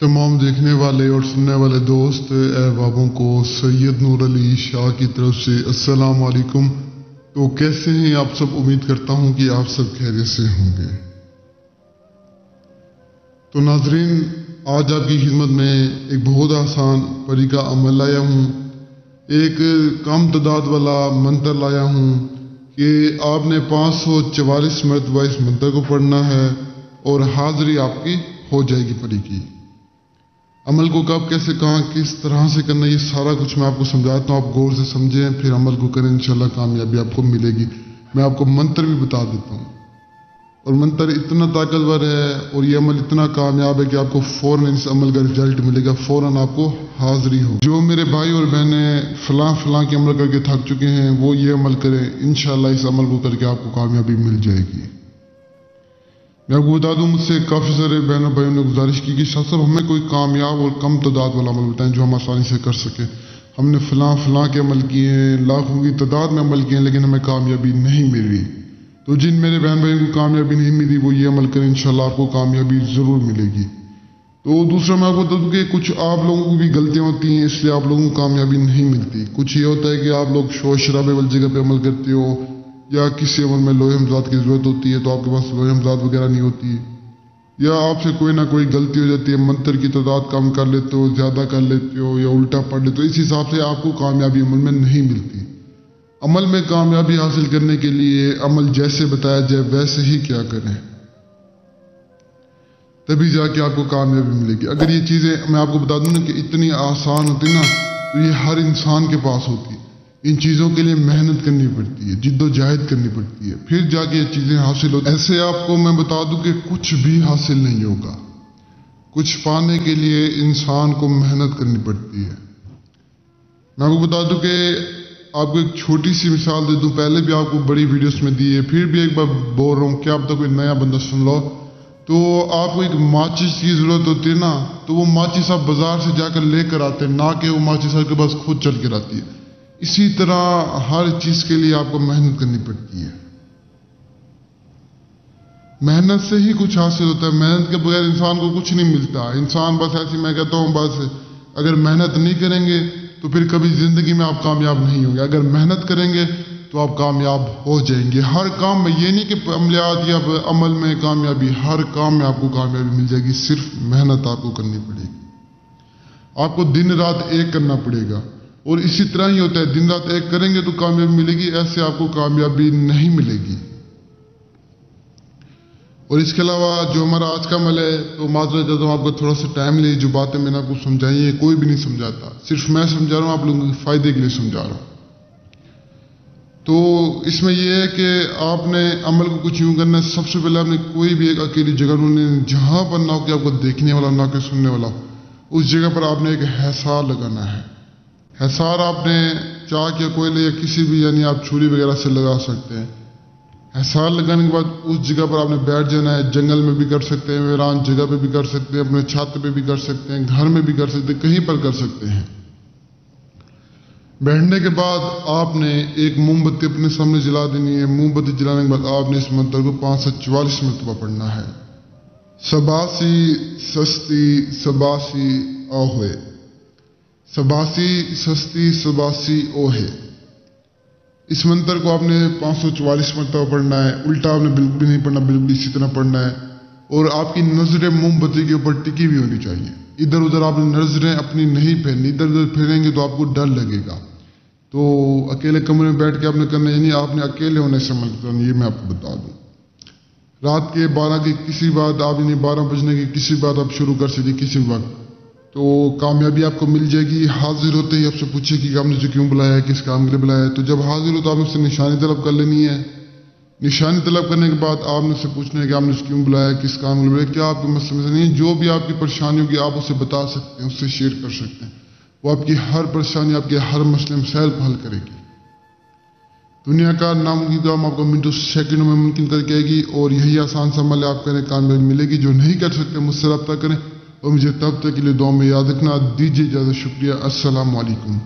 तमाम देखने वाले और सुनने वाले दोस्त अहबाबों को सैयद नूर अली शाह की तरफ से अस्सलाम वालेकुम। तो कैसे हैं आप सब? उम्मीद करता हूं कि आप सब खैरियत से होंगे। तो नाजरीन, आज आपकी खिदमत में एक बहुत आसान परी का अमल लाया हूं। एक कम तादाद वाला मंत्र लाया हूं कि आपने 544 मरतबा इस मंत्र को पढ़ना है और हाजिरी आपकी हो जाएगी परी की। अमल को कब, कैसे, कहाँ, किस तरह से करना, ये सारा कुछ मैं आपको समझाता हूँ। आप गौर से समझें, फिर अमल को करें, इंशाल्लाह कामयाबी आपको मिलेगी। मैं आपको मंत्र भी बता देता हूँ और मंत्र इतना ताकतवर है और ये अमल इतना कामयाब है कि आपको फौरन इस अमल का रिजल्ट मिलेगा, फौरन आपको हाजिरी हो। जो मेरे भाई और बहनें फलां के अमल करके थक चुके हैं वो ये अमल करें, इंशाल्लाह इस अमल को करके आपको कामयाबी मिल जाएगी। मैं आपको बता दूं, मुझसे काफ़ी सारे बहनों भाइयों ने गुजारिश की कि शाह साहब हमें कोई कामयाब और कम तादाद वाला अमल बताएं जो हम आसानी से कर सकें। हमने फलां के अमल किए हैं, लाखों की तादाद में अमल किए हैं, लेकिन हमें कामयाबी नहीं मिल रही। तो जिन मेरे बहन भाइयों को कामयाबी नहीं मिली वो ये अमल करें, इंशाल्लाह आपको कामयाबी ज़रूर मिलेगी। तो दूसरा मैं आपको बता दूं कि कुछ आप लोगों की भी गलतियाँ होती हैं, इसलिए आप लोगों को कामयाबी नहीं मिलती। कुछ ये होता है कि आप लोग शोर शराबे वाली जगह पर अमल करते हो या किसी अमल में लोहे हमजाद की ज़रूरत होती है तो आपके पास लोहे हमजाद वगैरह नहीं होती, या आपसे कोई ना कोई गलती हो जाती है, मंत्र की तादाद कम कर लेते हो, ज़्यादा कर लेते हो या उल्टा पढ़ लेते हो। इस हिसाब से आपको कामयाबी अमल में नहीं मिलती। अमल में कामयाबी हासिल करने के लिए अमल जैसे बताया जाए वैसे ही क्या करें, तभी जाके आपको कामयाबी मिलेगी। अगर ये चीज़ें मैं आपको बता दूं ना कि इतनी आसान होती ना तो ये हर इंसान के पास होती। इन चीज़ों के लिए मेहनत करनी पड़ती है, जिद्दोजहद करनी पड़ती है, फिर जाके ये चीज़ें हासिल होती। ऐसे आपको मैं बता दूं कि कुछ भी हासिल नहीं होगा। कुछ पाने के लिए इंसान को मेहनत करनी पड़ती है। मैं आपको बता दूं कि आपको एक छोटी सी मिसाल दे दूं, पहले भी आपको बड़ी वीडियोस में दी है, फिर भी एक बार बोल रहा हूँ क्या पता कोई नया बंदा सुन लो। तो आपको एक माचिस की ज़रूरत होती है ना, तो वो माचिस आप बाजार से जाकर लेकर आते हैं, ना कि वो माचिस आपके पास खुद चल कर आती है। इसी तरह हर चीज के लिए आपको मेहनत करनी पड़ती है। मेहनत से ही कुछ हासिल होता है। मेहनत के बगैर इंसान को कुछ नहीं मिलता। इंसान बस ऐसी, मैं कहता हूँ, बस अगर मेहनत नहीं करेंगे तो फिर कभी जिंदगी में आप कामयाब नहीं होंगे। अगर मेहनत करेंगे तो आप कामयाब हो जाएंगे हर काम में। ये नहीं कि अमलियात या अमल में कामयाबी, हर काम में आपको कामयाबी मिल जाएगी। सिर्फ मेहनत आपको करनी पड़ेगी। आपको दिन रात एक करना पड़ेगा और इसी तरह ही होता है, दिन रात एक करेंगे तो कामयाबी मिलेगी, ऐसे आपको कामयाबी नहीं मिलेगी। और इसके अलावा जो हमारा आज का अमल है, तो माजरत चाहता हूँ आपको थोड़ा सा टाइम ले, जो बातें मैंने आपको समझाई है कोई भी नहीं समझाता, सिर्फ मैं समझा रहा हूँ, आप लोगों के फायदे के लिए समझा रहा हूँ। तो इसमें यह है कि आपने अमल को कुछ यूं करना है। सबसे पहले आपने कोई भी एक अकेली जगह ढूंढनी, जहां पर ना हो कि आपको देखने वाला ना कि सुनने वाला, उस जगह पर आपने एक हिसार लगाना है। हिसार आपने चाक या कोयले या किसी भी, यानी आप छुरी वगैरह से लगा सकते हैं। हिसार लगाने के बाद उस जगह पर आपने बैठ जाना है। जंगल में भी कर सकते हैं, वीरान जगह पे भी कर सकते हैं, अपने छत पे भी कर सकते हैं, घर में भी कर सकते हैं, कहीं पर कर सकते हैं। बैठने के बाद आपने एक मोमबत्ती अपने सामने जला देनी है। मोमबत्ती जलाने के बाद आपने इस मंत्र को 544 मरतबा पढ़ना है। सबासी सस्ती सबासी ओहे, सबासी सस्ती सबासी ओहे। इस मंत्र को आपने 544 मरतबा पढ़ना है। उल्टा आपने बिल्कुल भी नहीं पढ़ना, बिल्कुल इसी तरह पढ़ना है। और आपकी नजरें मोमबत्ती के ऊपर टिकी भी होनी चाहिए। इधर उधर आपने नजरें अपनी नहीं फेरनी, इधर उधर फेरेंगे तो आपको डर लगेगा। तो अकेले कमरे में बैठ के आपने करना, यानी आपने अकेले होने से अमल करना, ये मैं आपको बता दूं। रात के 12 की किसी बात आप, यानी 12 बजने की किसी बात आप शुरू कर सकते किसी वक्त, तो कामयाबी आपको मिल जाएगी। हाजिर होते ही आपसे पूछे कि आपने मुझे क्यों बुलाया है, किस काम के लिए बुलाया है। तो जब हाजिर हो तो आपने उससे निशानी तलब कर लेनी है। निशानी तलब करने के बाद आपने उससे पूछना है कि आपने क्यों बुलाया, किस काम के लिए बुलाया, क्या आपको मसला नहीं है। जो भी आपकी परेशानी होगी आप उसे बता सकते हैं, उससे शेयर कर सकते हैं। वो आपकी हर परेशानी, आपके हर मसले मसाइल को हल करेगी। दुनिया का नामुमकिन काम आपको मिनटों सेकंडों में मुमकिन करके आएगी। और यही आसान सा अमल आप करें, कामयाबी मिलेगी। जो नहीं कर सकते मुझसे रब्ता करें और मुझे तब तक के लिए दुआ में याद रखना। दीजिए इजाज़त, शुक्रिया, अस्सलाम वालेकुम।